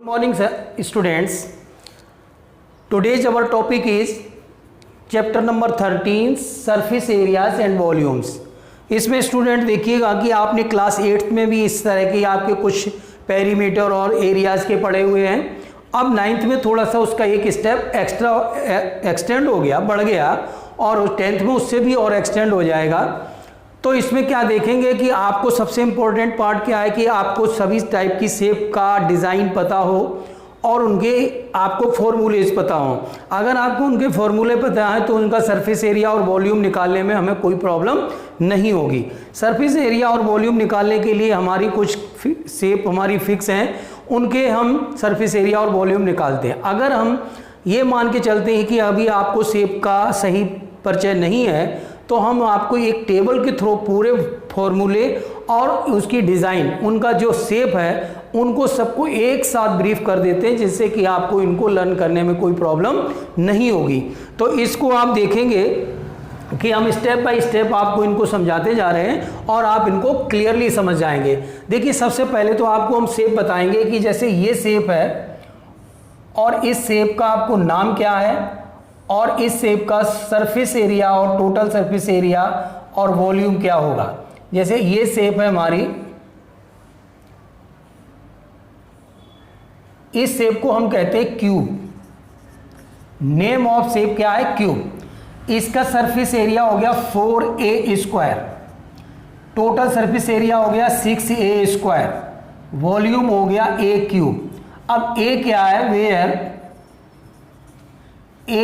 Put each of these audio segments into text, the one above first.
Morning students, today's our topic is chapter number 13 surface areas and volumes। इसमें student देखिएगा कि आपने class 8th में भी इस तरह के आपके कुछ पेरीमीटर और एरियाज के पढ़े हुए हैं। अब 9th में थोड़ा सा उसका एक स्टेप एक्स्ट्रा एक्सटेंड हो गया, बढ़ गया, और 10th में उससे भी और एक्सटेंड हो जाएगा। तो इसमें क्या देखेंगे कि आपको सबसे इम्पोर्टेंट पार्ट क्या है कि आपको सभी टाइप की शेप का डिज़ाइन पता हो और उनके आपको फॉर्मूलेज पता हो। अगर आपको उनके फॉर्मूले पता है तो उनका सरफेस एरिया और वॉल्यूम निकालने में हमें कोई प्रॉब्लम नहीं होगी। सरफेस एरिया और वॉल्यूम निकालने के लिए हमारी कुछ शेप हमारी फिक्स हैं, उनके हम सरफेस एरिया और वॉल्यूम निकालते हैं। अगर हम ये मान के चलते हैं कि अभी आपको शेप का सही परिचय नहीं है तो हम आपको एक टेबल के थ्रू पूरे फॉर्मूले और उसकी डिज़ाइन, उनका जो शेप है, उनको सबको एक साथ ब्रीफ कर देते हैं, जिससे कि आपको इनको लर्न करने में कोई प्रॉब्लम नहीं होगी। तो इसको आप देखेंगे कि हम स्टेप बाय स्टेप आपको इनको समझाते जा रहे हैं और आप इनको क्लियरली समझ जाएंगे। देखिए, सबसे पहले तो आपको हम शेप बताएंगे कि जैसे ये शेप है और इस शेप का आपको नाम क्या है और इस शेप का सरफेस एरिया और टोटल सरफेस एरिया और वॉल्यूम क्या होगा। जैसे ये शेप है हमारी, इस शेप को हम कहते हैं क्यूब। नेम ऑफ शेप क्या है? क्यूब। इसका सरफेस एरिया हो गया 4a square, total surface area हो गया 6a स्क्वायर, वॉल्यूम हो गया a क्यूब। अब a क्या है? Where A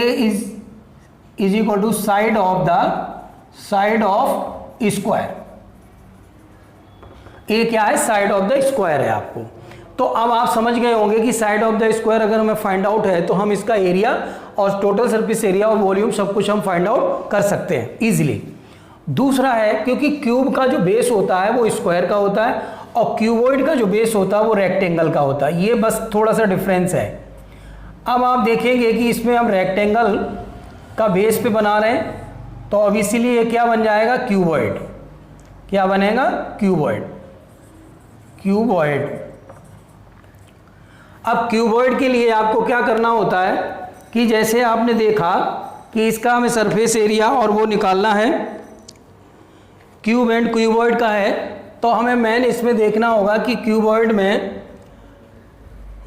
is equal to side of square. A क्या है? साइड ऑफ द स्क्वायर है आपको। तो अब आप समझ गए होंगे कि साइड ऑफ द स्क्वायर अगर हमें फाइंड आउट है तो हम इसका एरिया और टोटल सरफेस एरिया और वॉल्यूम सब कुछ हम फाइंड आउट कर सकते हैं इजीली। दूसरा है, क्योंकि क्यूब का जो बेस होता है वो स्क्वायर का होता है और क्यूबॉइड का जो बेस होता है वो रेक्टेंगल का होता है। ये बस थोड़ा सा डिफरेंस है। अब आप देखेंगे कि इसमें हम रेक्टेंगल का बेस पे बना रहे हैं, तो अब इसीलिए ये क्या बन जाएगा? क्यूबॉइड। क्या बनेगा? क्यूबॉइड। क्यूबॉइड। अब क्यूबॉइड के लिए आपको क्या करना होता है कि जैसे आपने देखा कि इसका हमें सरफेस एरिया और वो निकालना है, क्यूब एंड क्यूबॉइड का है, तो हमें मेन इसमें देखना होगा कि क्यूबॉइड में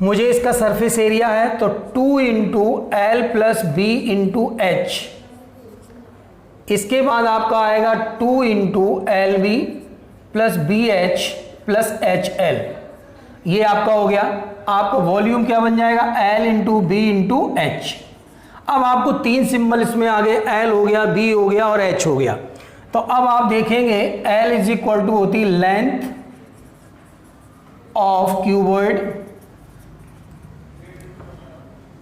मुझे इसका सरफेस एरिया है तो 2 into L plus B into H. इसके बाद आपका आएगा 2 into L B plus B H plus H L. ये आपका हो गया। आपका वॉल्यूम क्या बन जाएगा? L into B into H. अब आपको 3 सिंबल इसमें आ गए, एल हो गया, बी हो गया और एच हो गया। तो अब आप देखेंगे एल इज इक्वल टू होती length of cuboid,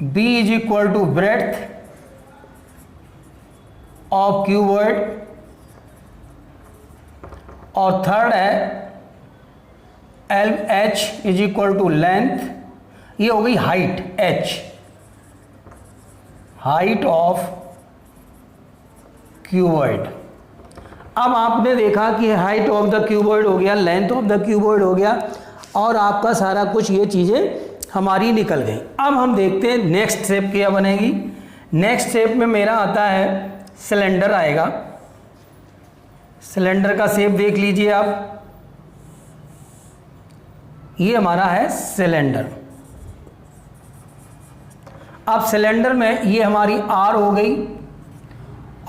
B is equal to breadth of cuboid, और थर्ड है L H is equal to length, ये हो गई height, h, height of cuboid. अब आपने देखा कि हाइट ऑफ द क्यूबॉइड हो गया, लेंथ ऑफ द क्यूबॉइड हो गया और आपका सारा कुछ ये चीजें हमारी निकल गई। अब हम देखते हैं नेक्स्ट शेप क्या बनेगी। नेक्स्ट शेप में मेरा आता है सिलेंडर आएगा। सिलेंडर का शेप देख लीजिए आप, ये हमारा है सिलेंडर। अब सिलेंडर में ये हमारी R हो गई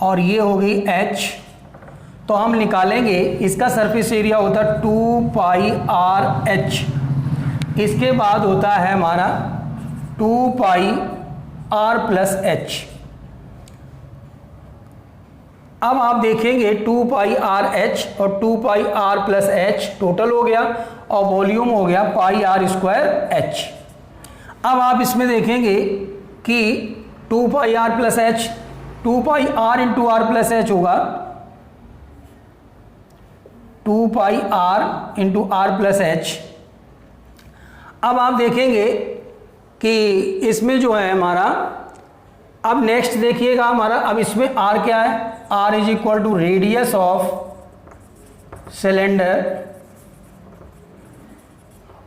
और ये हो गई H। तो हम निकालेंगे, इसका सरफेस एरिया होता है 2 पाई आर एच। इसके बाद होता है हमारा 2 पाई आर प्लस एच। अब आप देखेंगे 2 पाई आर एच और 2 pi r plus H total हो गया और वॉल्यूम हो गया पाई आर स्क्वायर एच। अब आप इसमें देखेंगे कि 2 pi r plus h, 2 pi r into r plus h होगा 2 pi r into r plus h. अब आप देखेंगे कि इसमें जो है हमारा, अब नेक्स्ट देखिएगा हमारा, अब इसमें R क्या है? R is equal to radius of cylinder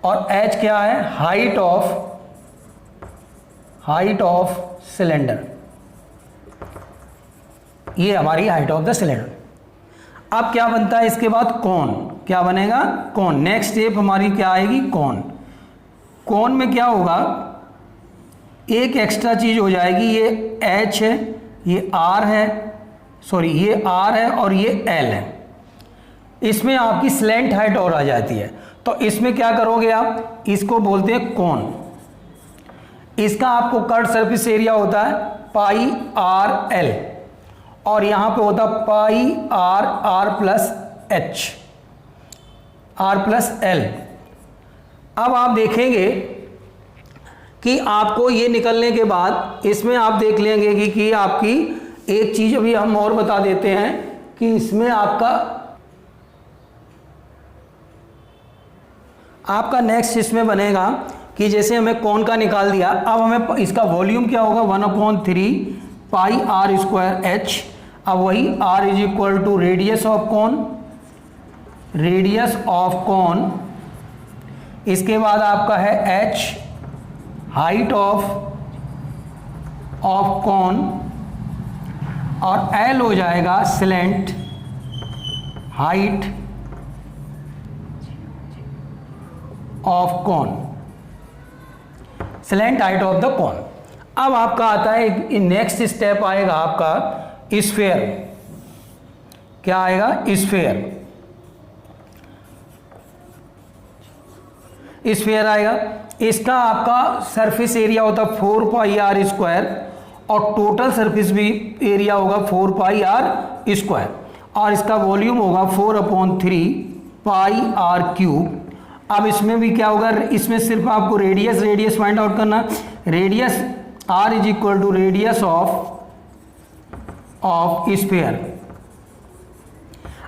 और H क्या है? Height of height of cylinder, ये हमारी हाइट ऑफ द सिलेंडर। अब क्या बनता है इसके बाद? कोन। क्या बनेगा? कोन। नेक्स्ट स्टेप हमारी क्या आएगी? कोन। कोन में क्या होगा? एक एक्स्ट्रा चीज हो जाएगी, ये H है, ये R है, सॉरी ये R है और ये L है। इसमें आपकी स्लैंट हाइट और आ जाती है। तो इसमें क्या करोगे आप? इसको बोलते हैं कोन। इसका आपको कर्व सरफेस एरिया होता है पाई आर एल, और यहां पे होता pi r r plus h, r plus l. अब आप देखेंगे कि आपको ये निकलने के बाद इसमें आप देख लेंगे कि आपकी एक चीज अभी हम और बता देते हैं कि इसमें आपका नेक्स्ट इसमें बनेगा कि जैसे हमें कौन का निकाल दिया, अब हमें इसका वॉल्यूम क्या होगा? 1/3 पाई आर स्क्वायर एच। अब वही r is equal to radius of cone, radius of cone. इसके बाद आपका है h हाइट ऑफ कौन, और l हो जाएगा स्लैंट हाइट ऑफ कौन, स्लैंट हाइट ऑफ द कौन। अब आपका आता है नेक्स्ट स्टेप आएगा आपका स्फीयर। क्या आएगा? स्फीयर। स्फीयर आएगा। इसका आपका सरफेस एरिया होता है 4 पाई आर स्क्वायर, और टोटल सरफेस भी एरिया होगा 4 पाई आर स्क्वायर, और इसका वॉल्यूम होगा 4/3 पाई आर क्यूब। अब इसमें भी क्या होगा? इसमें सिर्फ आपको रेडियस फाइंड आउट करना। Radius r is equal to radius of sphere.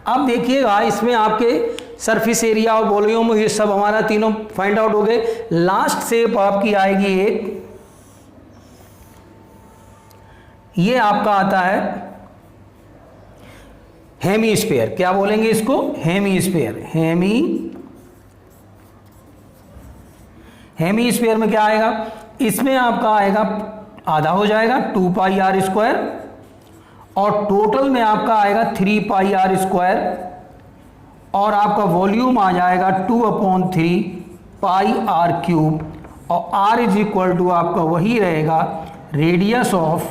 अब देखिएगा इसमें आपके सरफेस एरिया और वॉल्यूम ये सब हमारा तीनों फाइंड आउट हो गए। लास्ट शेप आपकी आएगी एक, ये आपका आता है हेमी स्फीयर। क्या बोलेंगे इसको? Hemy sphere. हेमी स्फीयर में क्या आएगा? इसमें आपका आएगा आधा हो जाएगा 2 पाई आर स्क्वायर, और टोटल में आपका आएगा 3 पाई आर स्क्वायर, और आपका वॉल्यूम आ जाएगा 2/3 पाई आर क्यूब, और r इज इक्वल टू आपका वही रहेगा radius of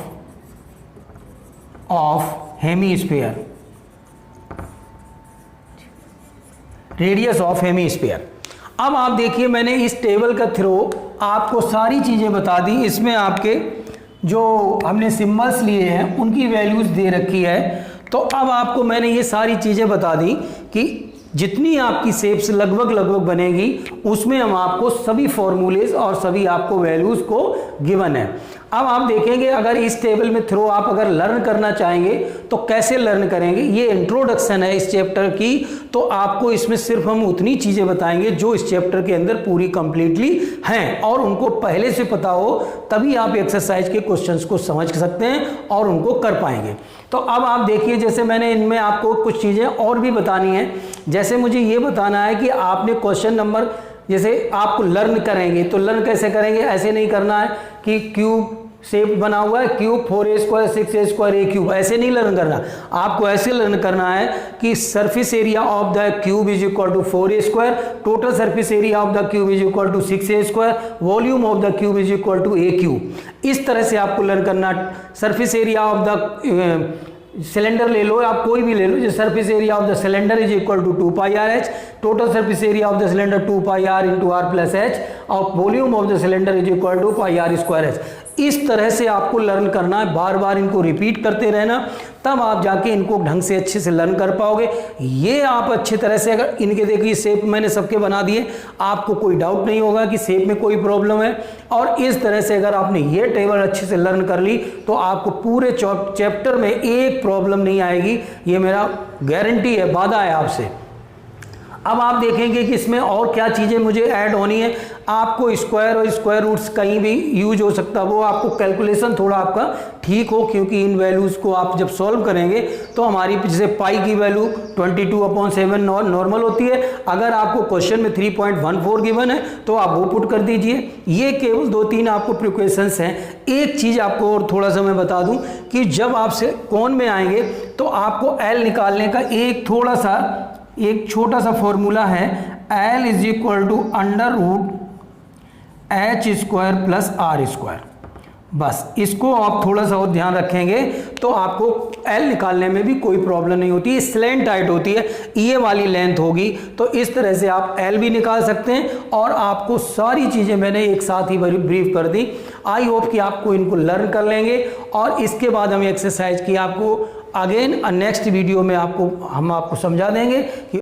hemisphere, radius of hemisphere. अब आप देखिए मैंने इस टेबल का थ्रू आपको सारी चीज़ें बता दी। इसमें आपके जो हमने सिंबल्स लिए हैं उनकी वैल्यूज़ दे रखी है। तो अब आपको मैंने ये सारी चीज़ें बता दी कि जितनी आपकी शेप्स लगभग बनेगी उसमें हम आपको सभी फॉर्मूलेज और सभी आपको वैल्यूज़ को गिवन है। अब आप देखेंगे अगर इस टेबल में थ्रू आप अगर लर्न करना चाहेंगे तो कैसे लर्न करेंगे। ये इंट्रोडक्शन है इस चैप्टर की, तो आपको इसमें सिर्फ हम उतनी चीज़ें बताएंगे जो इस चैप्टर के अंदर पूरी कंप्लीटली हैं और उनको पहले से पता हो, तभी आप एक्सरसाइज के क्वेश्चंस को समझ सकते हैं और उनको कर पाएंगे। तो अब आप देखिए जैसे मैंने इनमें आपको कुछ चीज़ें और भी बतानी है। जैसे मुझे ये बताना है कि आपने क्वेश्चन नंबर जैसे आपको लर्न करेंगे तो लर्न कैसे करेंगे, ऐसे नहीं करना है कि क्यूब शेप बना हुआ है cube 4a square 6a square a cube, ऐसे नहीं लर्न करना। आपको ऐसे लर्न करना है कि surface area of the cube is equal to 4a square, total surface area of the cube is equal to 6a square, volume of the cube is equal to a cube. इस तरह से आपको learn करना। Surface area of the cylinder ले लो, आप कोई भी ले लो, जो surface area of the cylinder is equal to 2 pi R H, total surface area of the cylinder 2 pi r into r plus h, और volume of the cylinder is equal to pi r square h. इस तरह से आपको learn करना है, बार बार इनको repeat करते रहना, तब आप जाके इनको ढंग से अच्छे से लर्न कर पाओगे। ये आप अच्छे तरह से अगर इनके देखिए शेप मैंने सबके बना दिए, आपको कोई डाउट नहीं होगा कि शेप में कोई प्रॉब्लम है। और इस तरह से अगर आपने ये टेबल अच्छे से लर्न कर ली तो आपको पूरे चैप्टर में एक प्रॉब्लम नहीं आएगी, ये मेरा गारंटी है, वादा है आपसे। अब आप देखेंगे कि इसमें और क्या चीज़ें मुझे ऐड होनी है। आपको स्क्वायर और स्क्वायर रूट्स कहीं भी यूज हो सकता है, वो आपको कैलकुलेशन थोड़ा आपका ठीक हो, क्योंकि इन वैल्यूज़ को आप जब सॉल्व करेंगे तो हमारी जैसे पाई की वैल्यू 22/7 नॉर्मल होती है। अगर आपको क्वेश्चन में 3.14 गिवन है तो आप वो पुट कर दीजिए। ये केवल 2-3 आपको प्रिकॉशंस हैं। एक चीज़ आपको और थोड़ा सा मैं बता दूं कि जब आपसे कौन में आएंगे तो आपको एल निकालने का एक छोटा सा फॉर्मूला है। L is equal to √h² plus r²। बस इसको आप थोड़ा सा और ध्यान रखेंगे तो आपको L निकालने में भी कोई प्रॉब्लम नहीं होती है। स्लैंट हाइट होती है, ये वाली लेंथ होगी, तो इस तरह से आप L भी निकाल सकते हैं। और आपको सारी चीज़ें मैंने एक साथ ही ब्रीफ कर दी। आई होप कि आपको इनको लर्न कर लेंगे। और इसके बाद हम एक्सरसाइज की आपको अगेन नेक्स्ट वीडियो में हम आपको समझा देंगे कि